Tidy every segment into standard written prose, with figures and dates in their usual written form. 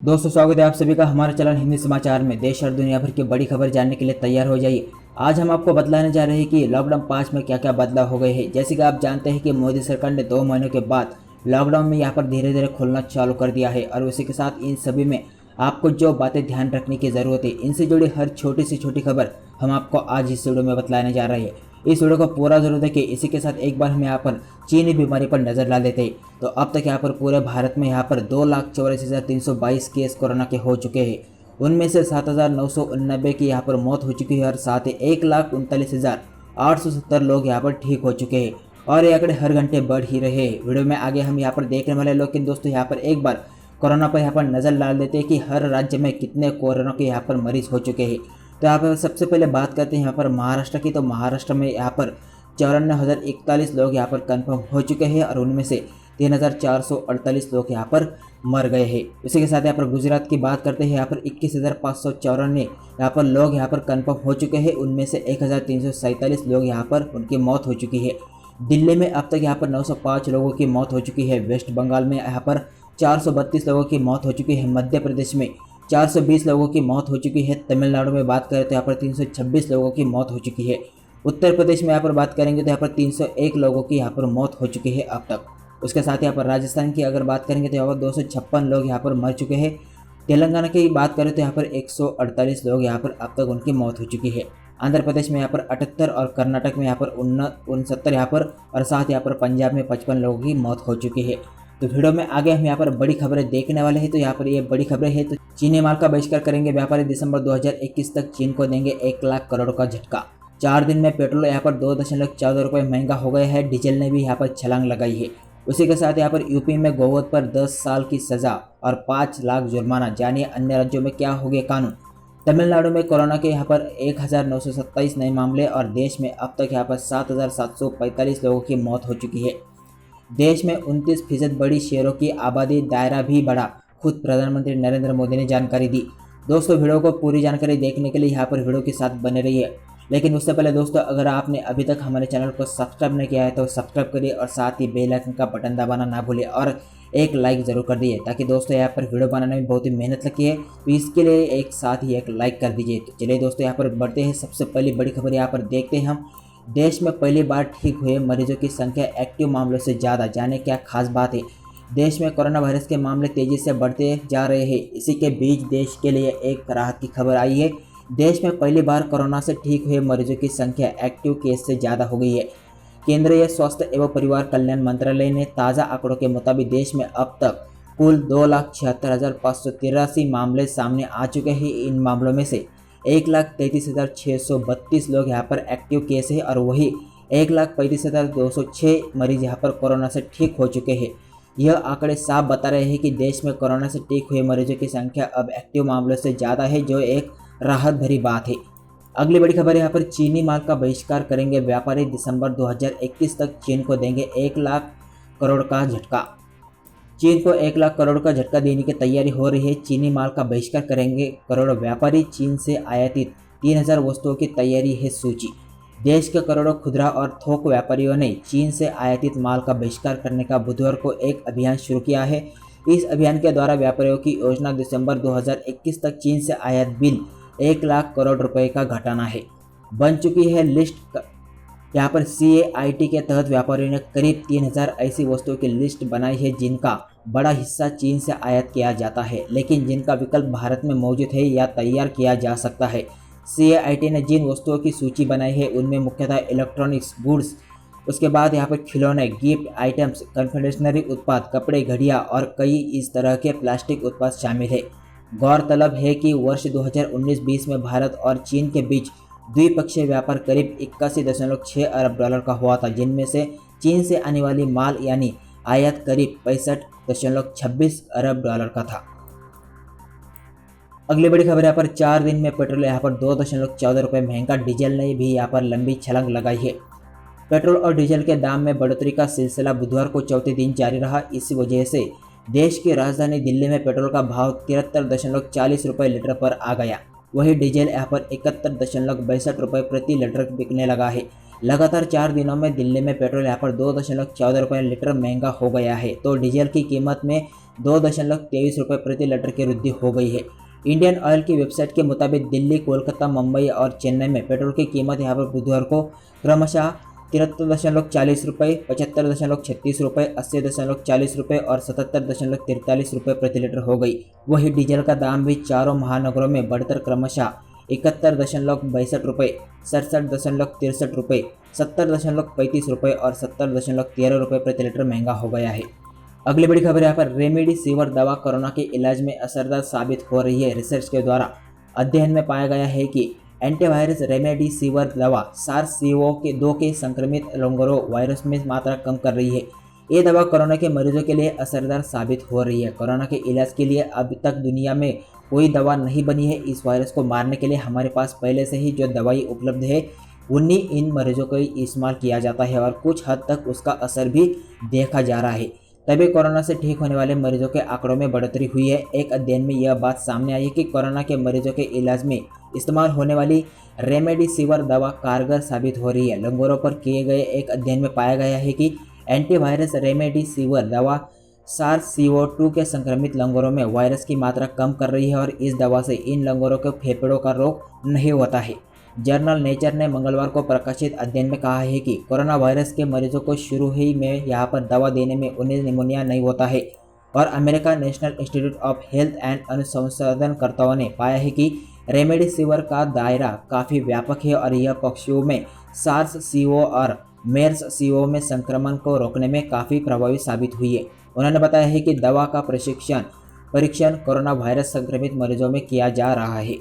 दोस्तों, स्वागत है आप सभी का हमारे चैनल हिंदी समाचार में। देश और दुनिया भर की बड़ी खबर जानने के लिए तैयार हो जाइए। आज हम आपको बतलाने जा रहे हैं कि लॉकडाउन 5 में क्या क्या बदलाव हो गए हैं। जैसे कि आप जानते हैं कि मोदी सरकार ने 2 महीनों के बाद लॉकडाउन में यहाँ पर धीरे धीरे खुलना चालू कर दिया है और उसी के साथ इन सभी में आपको जो बातें ध्यान रखने की ज़रूरत है, इनसे जुड़ी हर छोटी से छोटी खबर हम आपको आज इस वीडियो में बतलाने जा रहे हैं। इस वीडियो को पूरा जरूर देखिए। इसी के साथ एक बार हम यहाँ पर चीनी बीमारी पर नज़र डाल देते हैं तो अब तक यहाँ पर पूरे भारत में यहाँ पर 2,84,322 केस कोरोना के हो चुके हैं। उनमें से 7,989 की यहाँ पर मौत हो चुकी है और साथ ही 1,39,870 लोग यहाँ पर ठीक हो चुके हैं और ये आंकड़े हर घंटे बढ़ ही रहे हैं। वीडियो में आगे हम यहाँ पर देखने वाले लोग, लेकिन दोस्तों यहाँ पर एक बार कोरोना पर यहाँ पर नज़र डाल देते हैं कि हर राज्य में कितने कोरोना के यहाँ पर मरीज हो चुके हैं। तो यहाँ पर सबसे पहले बात करते हैं यहाँ पर महाराष्ट्र की। तो महाराष्ट्र में यहाँ पर 54,041 लोग यहाँ पर कंफर्म हो चुके हैं और उनमें से 3,448 लोग यहाँ पर मर गए हैं। इसी के साथ यहाँ पर गुजरात की बात करते हैं। यहाँ पर 21,594 यहाँ पर लोग यहाँ पर कंफर्म हो चुके हैं। उनमें से 1,347 लोग यहाँ पर उनकी मौत हो चुकी है। दिल्ली में अब तक यहाँ पर 905 लोगों की मौत हो चुकी है। वेस्ट बंगाल में यहाँ पर 432 लोगों की मौत हो चुकी है। मध्य प्रदेश में 420 लोगों की मौत हो चुकी है। तमिलनाडु में बात करें तो यहाँ पर 326 लोगों की मौत हो चुकी है। उत्तर प्रदेश में यहाँ पर बात करेंगे तो यहाँ पर 301 लोगों की यहाँ पर मौत हो चुकी है अब तक। उसके साथ यहाँ पर राजस्थान की अगर बात करेंगे तो यहाँ पर 256 लोग यहाँ पर मर चुके हैं। तेलंगाना की बात करें तो यहाँ पर 148 लोग यहाँ पर अब तक उनकी मौत हो चुकी है। आंध्र प्रदेश में यहाँ पर 78 और कर्नाटक में यहाँ पर 69 यहाँ पर और साथ यहाँ पर पंजाब में 55 लोगों की मौत हो चुकी है। तो वीडियो में आगे हम यहाँ पर बड़ी खबरें देखने वाले हैं। तो यहाँ पर ये बड़ी खबरें हैं। तो चीनी माल का बहिष्कार करेंगे व्यापारी। दिसंबर 2021 तक चीन को देंगे 1 लाख करोड़ का झटका। 4 दिन में पेट्रोल यहाँ पर 2.14 रुपये महंगा हो गया है। डीजल ने भी यहाँ पर छलांग लगाई है। उसी के साथ यहाँ पर यूपी में गोवध पर 10 साल की सजा और 5 लाख जुर्माना। जानिए अन्य राज्यों में क्या हो गए कानून। तमिलनाडु में कोरोना के यहाँ पर 1,927 नए मामले और देश में अब तक यहाँ पर 7,745 लोगों की मौत हो चुकी है। देश में 29% बड़ी शहरों की आबादी, दायरा भी बढ़ा। खुद प्रधानमंत्री नरेंद्र मोदी ने जानकारी दी। दोस्तों, वीडियो को पूरी जानकारी देखने के लिए यहाँ पर वीडियो के साथ बने रहिए। लेकिन उससे पहले दोस्तों, अगर आपने अभी तक हमारे चैनल को सब्सक्राइब नहीं किया है तो सब्सक्राइब करिए और साथ ही बेल आइकन का बटन दबाना ना भूलिए और एक लाइक ज़रूर कर दीजिए, ताकि दोस्तों यहाँ पर वीडियो बनाने में बहुत ही मेहनत लगती है तो इसके लिए एक साथ ही एक लाइक कर दीजिए। तो चलिए दोस्तों, यहाँ पर बढ़ते हैं। सबसे पहली बड़ी खबर यहाँ पर देखते हैं हम। देश में पहली बार ठीक हुए मरीजों की संख्या एक्टिव मामलों से ज़्यादा। जाने क्या खास बात है। देश में कोरोना वायरस के मामले तेज़ी से बढ़ते जा रहे हैं। इसी के बीच देश के लिए एक राहत की खबर आई है। देश में पहली बार कोरोना से ठीक हुए मरीजों की संख्या एक्टिव केस से ज़्यादा हो गई है। केंद्रीय स्वास्थ्य एवं परिवार कल्याण मंत्रालय ने ताज़ा आंकड़ों के मुताबिक देश में अब तक कुल 2,76,583 मामले सामने आ चुके हैं। इन मामलों में से 1,33,632 लोग यहाँ पर एक्टिव केस है और वही 1,35,206 मरीज यहाँ पर कोरोना से ठीक हो चुके हैं। यह आंकड़े साफ बता रहे हैं कि देश में कोरोना से ठीक हुए मरीजों की संख्या अब एक्टिव मामलों से ज़्यादा है, जो एक राहत भरी बात है। अगली बड़ी खबर यहाँ पर चीनी माल का बहिष्कार करेंगे व्यापारी। दिसंबर 2021 तक चीन को देंगे 1 लाख करोड़ का झटका। चीन को 1 लाख करोड़ का झटका देने की तैयारी हो रही है। चीनी माल का बहिष्कार करेंगे करोड़ों व्यापारी। चीन से आयातित 3,000 वस्तुओं की तैयारी है सूची। देश के करोड़ों खुदरा और थोक व्यापारियों ने चीन से आयातित माल का बहिष्कार करने का बुधवार को एक अभियान शुरू किया है। इस अभियान के द्वारा व्यापारियों की योजना दिसंबर 2021 तक चीन से आयात बिल 1 लाख करोड़ रुपए का घटाना है। बन चुकी है लिस्ट। यहाँ पर CAIT के तहत व्यापारियों ने करीब 3,000 ऐसी वस्तुओं की लिस्ट बनाई है जिनका बड़ा हिस्सा चीन से आयात किया जाता है, लेकिन जिनका विकल्प भारत में मौजूद है या तैयार किया जा सकता है। CAIT ने जिन वस्तुओं की सूची बनाई है उनमें मुख्यतः इलेक्ट्रॉनिक्स गुड्स, उसके बाद यहाँ पर खिलौने, गिफ्ट आइटम्स, कन्फेक्शनरी उत्पाद, कपड़े, घड़ियाँ और कई इस तरह के प्लास्टिक उत्पाद शामिल है। गौरतलब है कि वर्ष 2019-20 में भारत और चीन के बीच द्विपक्षीय व्यापार करीब 81.6 अरब डॉलर का हुआ था, जिनमें से चीन से आने वाली माल यानी आयात करीब 65.26 अरब डॉलर का था। अगली बड़ी खबर यहाँ पर 4 दिन में पेट्रोल यहाँ पर 2.14 रुपये महंगा। डीजल ने भी यहाँ पर लंबी छलांग लगाई है। पेट्रोल और डीजल के दाम में बढ़ोतरी का सिलसिला बुधवार को चौथे दिन जारी रहा। इस वजह से देश की राजधानी दिल्ली में पेट्रोल का भाव 73.40 रुपये लीटर पर आ गया। वही डीजल यहाँ पर 71.62 रुपये प्रति लीटर बिकने लगा है। लगातार 4 दिनों में दिल्ली में पेट्रोल यहाँ पर 2.14 रुपये लीटर महंगा हो गया है, तो डीजल की कीमत में 2.23 रुपये प्रति लीटर की वृद्धि हो गई है। इंडियन ऑयल की वेबसाइट के मुताबिक दिल्ली, कोलकाता, मुंबई और चेन्नई में पेट्रोल की कीमत यहाँ पर बुधवार को क्रमशः 73.40 रुपये, 75.36 रुपये, 80.40 रुपये और 77.43 रुपये प्रति लीटर हो गई। वहीं डीजल का दाम भी चारों महानगरों में बढ़कर क्रमशः 71.62 रुपये, 67.63 रुपये, 70.35 रुपये और 70.13 रुपये प्रति लीटर महंगा हो गया है। अगली बड़ी खबर यहाँ पर रेमडेसिविर दवा कोरोना के इलाज में असरदार साबित हो रही है। रिसर्च के द्वारा अध्ययन में पाया गया है कि एंटीवायरस रेमडेसिविर दवा SARS-CoV-2 के संक्रमित लोंगोरो वायरस में मात्रा कम कर रही है। ये दवा कोरोना के मरीजों के लिए असरदार साबित हो रही है। कोरोना के इलाज के लिए अब तक दुनिया में कोई दवा नहीं बनी है। इस वायरस को मारने के लिए हमारे पास पहले से ही जो दवाई उपलब्ध है उन्हीं इन मरीजों को इस्तेमाल किया जाता है और कुछ हद तक उसका असर भी देखा जा रहा है। तभी कोरोना से ठीक होने वाले मरीजों के आंकड़ों में बढ़ोतरी हुई है। एक अध्ययन में यह बात सामने आई है कि कोरोना के मरीजों के इलाज में इस्तेमाल होने वाली रेमडेसिविर दवा कारगर साबित हो रही है। लंगोरों पर किए गए एक अध्ययन में पाया गया है कि एंटीवायरस रेमडेसिविर दवा SARS-CoV-2 के संक्रमित लंगोरों में वायरस की मात्रा कम कर रही है और इस दवा से इन लंगोरों के फेफड़ों का रोग नहीं होता है। जर्नल नेचर ने मंगलवार को प्रकाशित अध्ययन में कहा है कि कोरोना वायरस के मरीजों को शुरू ही में यहाँ पर दवा देने में उन्हें निमोनिया नहीं होता है और America national institute of health and अनुसंधानकर्ताओं ने पाया है कि रेमडेसिविर का दायरा काफ़ी व्यापक है और यह पक्षियों में SARS-CoV और MERS-CoV में संक्रमण को रोकने में काफ़ी प्रभावी साबित हुई है। उन्होंने बताया है कि दवा का परीक्षण कोरोना वायरस संक्रमित मरीजों में किया जा रहा है।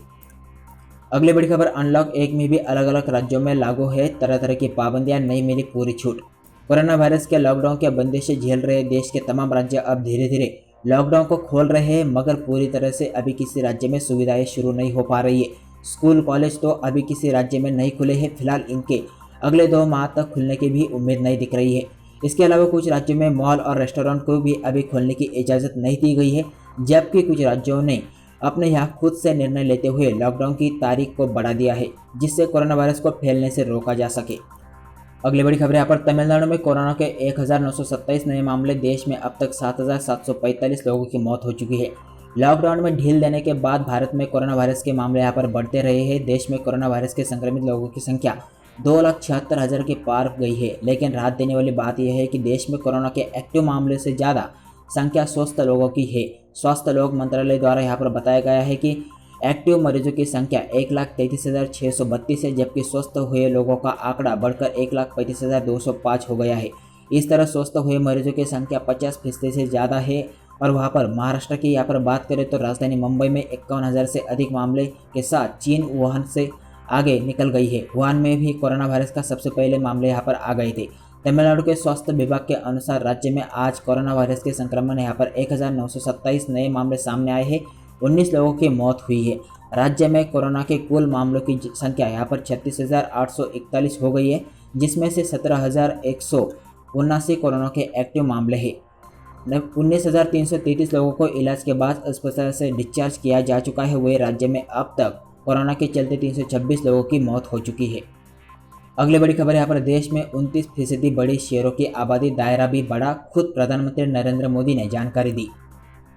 अगली बड़ी खबर अनलॉक 1 में भी अलग अलग राज्यों में लागू है तरह तरह की पाबंदियां, नहीं मिली पूरी छूट। कोरोना वायरस के लॉकडाउन की बंदिशें झेल रहे देश के तमाम राज्य अब धीरे धीरे लॉकडाउन को खोल रहे हैं, मगर पूरी तरह से अभी किसी राज्य में सुविधाएं शुरू नहीं हो पा रही है। स्कूल कॉलेज तो अभी किसी राज्य में नहीं खुले हैं। फिलहाल इनके अगले 2 माह तक खुलने की भी उम्मीद नहीं दिख रही है। इसके अलावा कुछ राज्यों में मॉल और रेस्टोरेंट को भी अभी खोलने की इजाज़त नहीं दी गई है, जबकि कुछ राज्यों ने अपने यहाँ खुद से निर्णय लेते हुए लॉकडाउन की तारीख को बढ़ा दिया है, जिससे कोरोना वायरस को फैलने से रोका जा सके। अगली बड़ी खबर यहाँ पर तमिलनाडु में कोरोना के 1927 नए मामले, देश में अब तक 7,745 लोगों की मौत हो चुकी है। लॉकडाउन में ढील देने के बाद भारत में कोरोना वायरस के मामले यहाँ पर बढ़ते रहे हैं। देश में कोरोना वायरस के संक्रमित लोगों की संख्या 2,76,000 के पार गई है। लेकिन राहत देने वाली बात यह है कि देश में कोरोना के एक्टिव मामले से ज़्यादा संख्या स्वस्थ लोगों की है। स्वास्थ्य लोक मंत्रालय द्वारा यहाँ पर बताया गया है कि एक्टिव मरीजों की संख्या 1,33,632 है, जबकि स्वस्थ हुए लोगों का आंकड़ा बढ़कर 1,35,205 हो गया है। इस तरह स्वस्थ हुए मरीजों की संख्या 50% से ज़्यादा है। और वहाँ पर महाराष्ट्र की यहाँ पर बात करें तो राजधानी मुंबई में 51,000 से अधिक मामले के साथ चीन वुहान से आगे निकल गई है। वुहान में भी कोरोना वायरस का सबसे पहले मामले यहाँ पर आ गए थे। तमिलनाडु के स्वास्थ्य विभाग के अनुसार राज्य में आज कोरोना वायरस के संक्रमण यहाँ पर 1,927 नए मामले सामने आए हैं। 19 लोगों की मौत हुई है। राज्य में कोरोना के कुल मामलों की संख्या यहाँ पर 36,841 हो गई है, जिसमें से 17,179 कोरोना के एक्टिव मामले हैं। 19,333 लोगों को इलाज के बाद अस्पताल से डिस्चार्ज किया जा चुका है। वही राज्य में अब तक कोरोना के चलते 326 लोगों की मौत हो चुकी है। अगली बड़ी खबर यहाँ पर देश में 29% बड़ी शेयरों की आबादी, दायरा भी बढ़ा, खुद प्रधानमंत्री नरेंद्र मोदी ने जानकारी दी।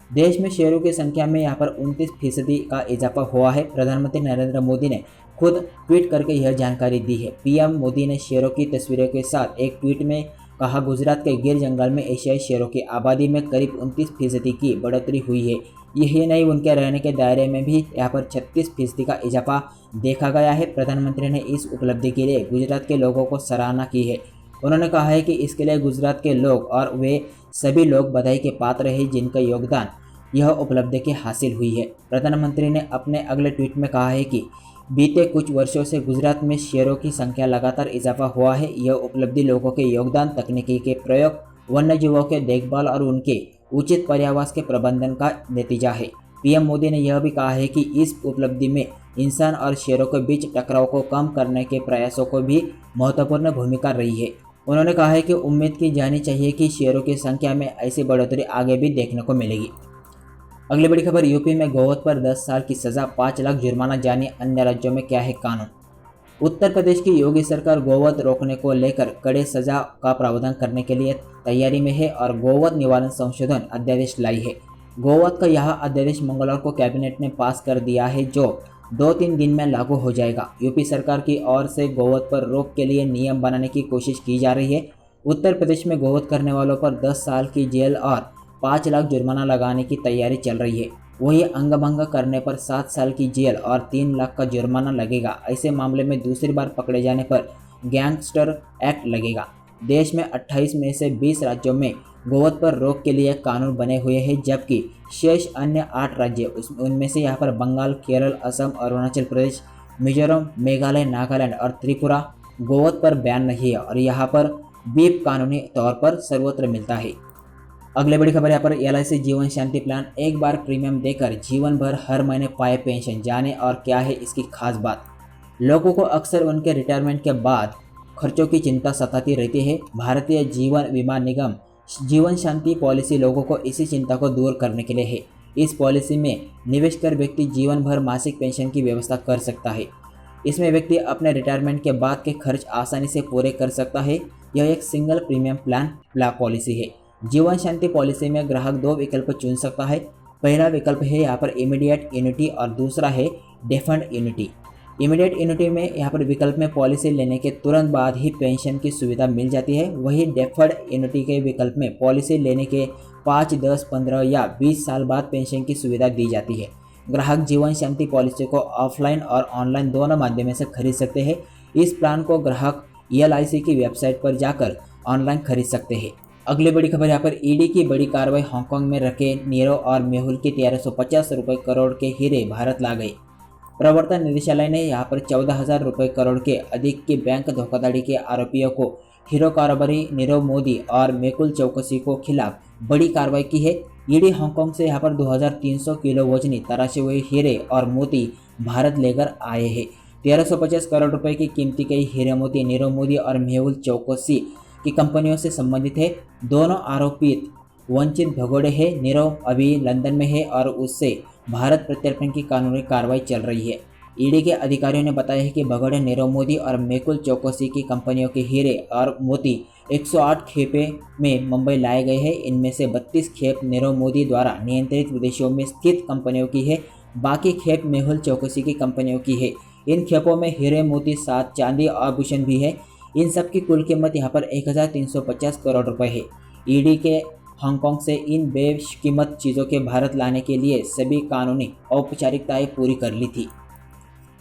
देश में शेयरों की संख्या में यहाँ पर 29% का इजाफा हुआ है। प्रधानमंत्री नरेंद्र मोदी ने खुद ट्वीट करके यह जानकारी दी है। पीएम मोदी ने शेयरों की तस्वीरों के साथ एक ट्वीट में कहा, गुजरात के गिर जंगल में एशियाई शेयरों की आबादी में करीब 29% की बढ़ोतरी हुई है। यही नहीं, उनके रहने के दायरे में भी यहाँ पर 36% का इजाफा देखा गया है। प्रधानमंत्री ने इस उपलब्धि के लिए गुजरात के लोगों को सराहना की है। उन्होंने कहा है कि इसके लिए गुजरात के लोग और वे सभी लोग बधाई के पात्र हैं जिनका योगदान यह उपलब्धि की हासिल हुई है। प्रधानमंत्री ने अपने अगले ट्वीट में कहा है कि बीते कुछ वर्षों से गुजरात में शेयरों की संख्या लगातार इजाफा हुआ है। यह उपलब्धि लोगों के योगदान, तकनीकी के प्रयोग, वन्य जीवों के देखभाल और उनके उचित पर्यावास के प्रबंधन का नतीजा है। पीएम मोदी ने यह भी कहा है कि इस उपलब्धि में इंसान और शेयरों के बीच टकराव को कम करने के प्रयासों को भी महत्वपूर्ण भूमिका रही है। उन्होंने कहा है कि उम्मीद की जानी चाहिए कि शेयरों की संख्या में ऐसी बढ़ोतरी आगे भी देखने को मिलेगी। अगली बड़ी खबर, यूपी में गौवध पर 10 साल की सजा, 5 लाख जुर्माना, जानिए अन्य राज्यों में क्या है कानून। उत्तर प्रदेश की योगी सरकार गोवध रोकने को लेकर कड़े सजा का प्रावधान करने के लिए तैयारी में है और गोवध निवारण संशोधन अध्यादेश लाई है। गोवध का यह अध्यादेश मंगलवार को कैबिनेट ने पास कर दिया है, जो 2-3 दिन में लागू हो जाएगा। यूपी सरकार की ओर से गोवध पर रोक के लिए नियम बनाने की कोशिश की जा रही है। उत्तर प्रदेश में गोवध करने वालों पर 10 साल की जेल और 5 लाख जुर्माना लगाने की तैयारी चल रही है। वही अंगभंग करने पर 7 साल की जेल और 3 लाख का जुर्माना लगेगा। ऐसे मामले में दूसरी बार पकड़े जाने पर गैंगस्टर एक्ट लगेगा। देश में 28 में से 20 राज्यों में गोवध पर रोक के लिए कानून बने हुए हैं, जबकि शेष अन्य 8 राज्य उनमें से यहाँ पर बंगाल, केरल, असम, अरुणाचल प्रदेश, मिजोरम, मेघालय, नागालैंड और त्रिपुरा गोवध पर बैन नहीं है और यहाँ पर बीफ कानूनी तौर पर सर्वत्र मिलता है। अगले बड़ी खबर यहाँ पर LIC जीवन शांति प्लान एक बार प्रीमियम देकर जीवन भर हर महीने पाए पेंशन, जाने और क्या है इसकी खास बात। लोगों को अक्सर उनके रिटायरमेंट के बाद खर्चों की चिंता सताती रहती है। भारतीय जीवन बीमा निगम जीवन शांति पॉलिसी लोगों को इसी चिंता को दूर करने के लिए है। इस पॉलिसी में निवेश कर व्यक्ति जीवन भर मासिक पेंशन की व्यवस्था कर सकता है। इसमें व्यक्ति अपने रिटायरमेंट के बाद के खर्च आसानी से पूरे कर सकता है। यह एक सिंगल प्रीमियम प्लान पॉलिसी है। जीवन शांति पॉलिसी में ग्राहक 2 विकल्प चुन सकता है। पहला विकल्प है यहाँ पर इमीडिएट एन्युटी और दूसरा है डेफर्ड एन्युटी। इमीडिएट एन्युटी में यहाँ पर विकल्प में पॉलिसी लेने के तुरंत बाद ही पेंशन की सुविधा मिल जाती है। वही डेफर्ड एन्युटी के विकल्प में पॉलिसी लेने के 5, 10, 15 या 20 साल बाद पेंशन की सुविधा दी जाती है। ग्राहक जीवन शांति पॉलिसी को ऑफलाइन और ऑनलाइन दोनों माध्यमों से खरीद सकते हैं। इस प्लान को ग्राहक LIC की वेबसाइट पर जाकर ऑनलाइन खरीद सकते हैं। अगली बड़ी खबर यहाँ पर ईडी की बड़ी कार्रवाई, हांगकांग में रखे नीरव और मेहुल के 1350 रुपये करोड़ के हीरे भारत ला गए। प्रवर्तन निदेशालय ने यहाँ पर 14,000 रुपये करोड़ के अधिक की बैंक धोखाधड़ी के आरोपियों को हीरो कारोबारी नीरव मोदी और मेहुल चौकसी को खिलाफ बड़ी कार्रवाई की है। ईडी हांगकांग से यहाँ पर 2300 किलो वजनी तराशे हुए हीरे और मोती भारत लेकर आए हैं। 1350 करोड़ रुपए की कीमती के हीरे मोती नीरव मोदी और मेहुल चौकसी की कंपनियों से संबंधित है। दोनों आरोपित वंचित भगोड़े हैं। नीरव अभी लंदन में है और उससे भारत प्रत्यर्पण की कानूनी कार्रवाई चल रही है। ईडी के अधिकारियों ने बताया है कि भगोड़े नीरव मोदी और मेहुल चौकसी की कंपनियों के हीरे और मोती 108 खेपे में मुंबई लाए गए हैं। इनमें से 32 खेप नीरव मोदी द्वारा नियंत्रित विदेशों में स्थित कंपनियों की है, बाकी खेप मेहुल चौकसी की कंपनियों की है। इन खेपों में हीरे मोती, 7 चांदी आभूषण भी है। इन सब की कुल कीमत यहाँ पर 1350 करोड़ रुपए है। ईडी के हांगकांग से इन बेशकीमत चीज़ों के भारत लाने के लिए सभी कानूनी औपचारिकताएं पूरी कर ली थी।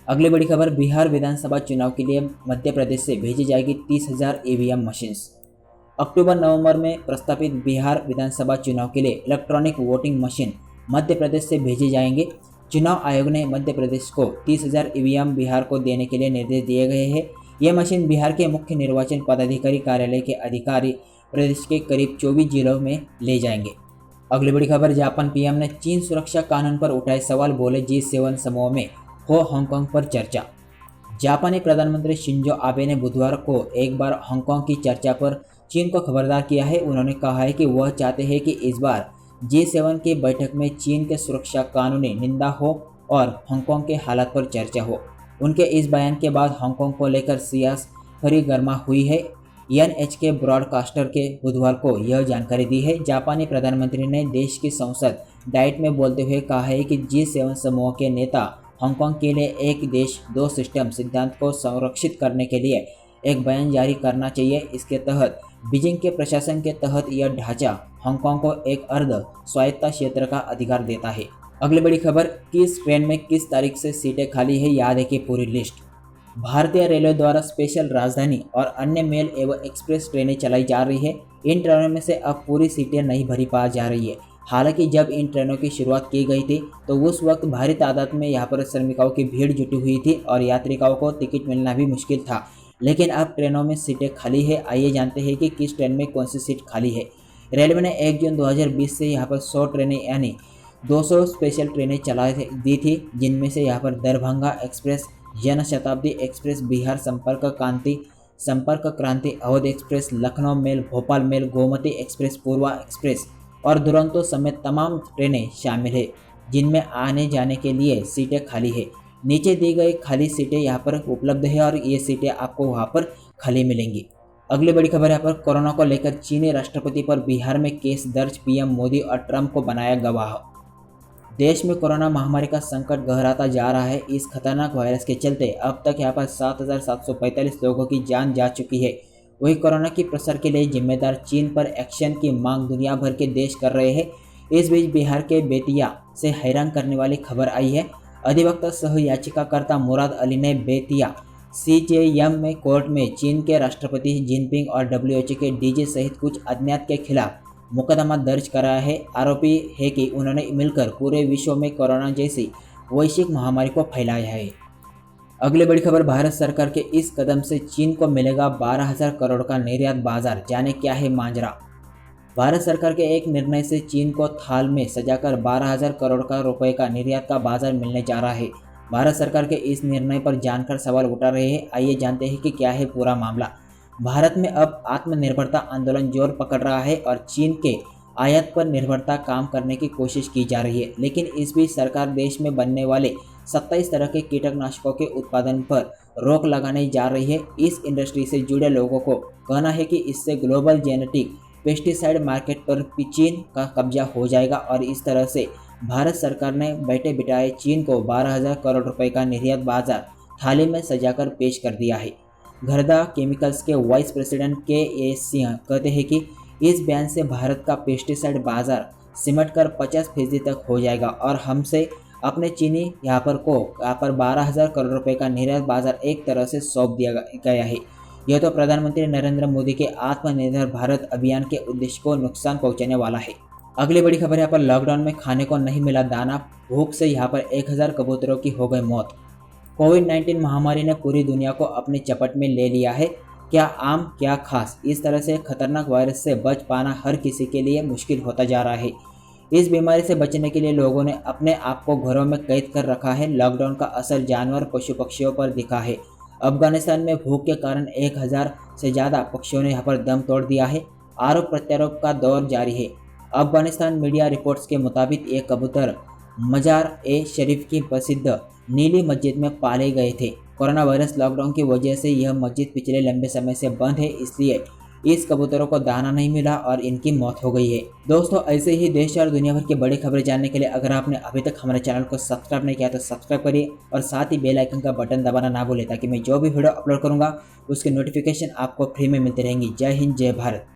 अगली बड़ी खबर, बिहार विधानसभा चुनाव के लिए मध्य प्रदेश से भेजी जाएगी 30,000 EVM मशीन्स। अक्टूबर-नवंबर में प्रस्तावित बिहार विधानसभा चुनाव के लिए electronic voting machine Madhya Pradesh से भेजे जाएंगे। चुनाव आयोग ने मध्य प्रदेश को 30,000 EVM बिहार को देने के लिए निर्देश दिए गए हैं। ये मशीन बिहार के मुख्य निर्वाचन पदाधिकारी कार्यालय के अधिकारी प्रदेश के करीब 24 जिलों में ले जाएंगे। अगली बड़ी खबर, जापान पीएम ने चीन सुरक्षा कानून पर उठाए सवाल, बोले G7 समूह में हो हांगकांग पर चर्चा। जापानी प्रधानमंत्री शिंजो आबे ने बुधवार को एक बार हांगकांग की चर्चा पर चीन को खबरदार किया है। उन्होंने कहा है कि वह चाहते हैं कि इस बार G7 की बैठक में चीन के सुरक्षा कानूनी निंदा हो और हांगकांग के हालात पर चर्चा हो। उनके इस बयान के बाद हांगकांग को लेकर सियासत फरी गर्मा हुई है। NHK ब्रॉडकास्टर के बुधवार को यह जानकारी दी है। जापानी प्रधानमंत्री ने देश की संसद डाइट में बोलते हुए कहा है कि G7 समूह के नेता हांगकांग के लिए एक देश दो सिस्टम सिद्धांत को संरक्षित करने के लिए एक बयान जारी करना चाहिए। इसके तहत बीजिंग के प्रशासन के तहत यह ढांचा हांगकांग को एक अर्ध स्वायत्त क्षेत्र का अधिकार देता है। अगली बड़ी खबर, किस ट्रेन में किस तारीख से सीटें खाली है, याद है कि पूरी लिस्ट। भारतीय रेलवे द्वारा स्पेशल राजधानी और अन्य मेल एवं एक्सप्रेस ट्रेनें चलाई जा रही है। इन ट्रेनों में से अब पूरी सीटें नहीं भरी पा जा रही है। हालांकि जब इन ट्रेनों की शुरुआत की गई थी तो उस वक्त भारी तादाद में यहाँ पर श्रमिकों की भीड़ जुटी हुई थी और यात्रिकों को टिकट मिलना भी मुश्किल था। लेकिन अब ट्रेनों में सीटें खाली है। आइए जानते हैं कि किस ट्रेन में कौन सी सीट खाली है। रेलवे ने 1 जून 2020 से यहाँ पर 100 ट्रेनें यानी 200 स्पेशल ट्रेनें चला दी थी, जिनमें से यहाँ पर Darbhanga express, Jan Shatabdi express, Bihar Sampark Kranti, Awadh express, Lucknow mail, Bhopal mail, Gomti express, Purva express और दुरंतो समेत तमाम ट्रेनें शामिल है, जिनमें आने जाने के लिए सीटें खाली है। नीचे दी गई खाली सीटें यहाँ पर उपलब्ध है और ये सीटें आपको वहाँ पर खाली मिलेंगी। अगली बड़ी खबर यहाँ पर कोरोना को लेकर चीनी राष्ट्रपति पर बिहार में केस दर्ज, पीएम मोदी और ट्रंप को बनाया गवाह। देश में कोरोना महामारी का संकट गहराता जा रहा है। इस खतरनाक वायरस के चलते अब तक यहाँ पर 7,745 लोगों की जान जा चुकी है। वही कोरोना की प्रसार के लिए जिम्मेदार चीन पर एक्शन की मांग दुनिया भर के देश कर रहे हैं। इस बीच बिहार के बेतिया से हैरान करने वाली खबर आई है। अधिवक्ता सह याचिकाकर्ता मुराद अली ने बेतिया सीजेएम में कोर्ट में चीन के राष्ट्रपति जिनपिंग और डब्ल्यूएचओ के डीजी सहित कुछ अज्ञात के खिलाफ मुकदमा दर्ज कराया है। आरोपी है कि उन्होंने मिलकर पूरे विश्व में कोरोना जैसी वैश्विक महामारी को फैलाया है। अगली बड़ी खबर, भारत सरकार के इस कदम से चीन को मिलेगा 12,000 करोड़ का निर्यात बाजार, जाने क्या है मांजरा। भारत सरकार के एक निर्णय से चीन को थाल में सजाकर 12,000 करोड़ का रुपए का निर्यात का बाजार मिलने जा रहा है। भारत सरकार के इस निर्णय पर जानकर सवाल उठा रहे हैं। आइए जानते हैं कि क्या है पूरा मामला। भारत में अब आत्मनिर्भरता आंदोलन जोर पकड़ रहा है और चीन के आयात पर निर्भरता कम करने की कोशिश की जा रही है। लेकिन इस बीच सरकार देश में बनने वाले 27 तरह के कीटनाशकों के उत्पादन पर रोक लगाने जा रही है। इस इंडस्ट्री से जुड़े लोगों को कहना है कि इससे ग्लोबल जेनेटिक पेस्टिसाइड मार्केट पर चीन का कब्जा हो जाएगा और इस तरह से भारत सरकार ने बैठे बिठाए चीन को 12,000 करोड़ रुपए का निर्यात बाजार थाली में सजाकर पेश कर दिया है। घरदा केमिकल्स के वाइस प्रेसिडेंट के सिंह कहते हैं कि इस बयान से भारत का पेस्टिसाइड बाजार सिमट कर 50% तक हो जाएगा और हमसे अपने चीनी यहाँ पर 12,000 करोड़ रुपए का निर्यात बाजार एक तरह से सौंप दिया गया है। यह तो प्रधानमंत्री नरेंद्र मोदी के आत्मनिर्भर भारत अभियान के उद्देश्य को नुकसान पहुंचाने वाला है। अगली बड़ी खबर, यहाँ पर लॉकडाउन में खाने को नहीं मिला दाना, भूख से यहाँ पर 1,000 कबूतरों की हो गई मौत। कोविड-19 महामारी ने पूरी दुनिया को अपनी चपेट में ले लिया है। क्या आम क्या खास, इस तरह से खतरनाक वायरस से बच पाना हर किसी के लिए मुश्किल होता जा रहा है। इस बीमारी से बचने के लिए लोगों ने अपने आप को घरों में कैद कर रखा है। लॉकडाउन का असर जानवर पशु पक्षियों पर दिखा है। अफगानिस्तान में भूख के कारण 1,000 से ज़्यादा पक्षियों ने यहाँ पर दम तोड़ दिया है। आरोप प्रत्यारोप का दौर जारी है। अफगानिस्तान मीडिया रिपोर्ट्स के मुताबिक ये कबूतर मजार-ए-शरीफ की प्रसिद्ध नीली मस्जिद में पाले गए थे। कोरोना वायरस लॉकडाउन की वजह से यह मस्जिद पिछले लंबे समय से बंद है, इसलिए इस कबूतरों को दाना नहीं मिला और इनकी मौत हो गई है। दोस्तों, ऐसे ही देश और दुनिया भर की बड़ी खबरें जानने के लिए अगर आपने अभी तक हमारे चैनल को सब्सक्राइब नहीं किया तो सब्सक्राइब करिए और साथ ही बेल आइकन का बटन दबाना ना भूलें ताकि मैं जो भी वीडियो अपलोड करूंगा उसकी नोटिफिकेशन आपको फ्री में मिलती रहेंगी। जय हिंद, जय भारत।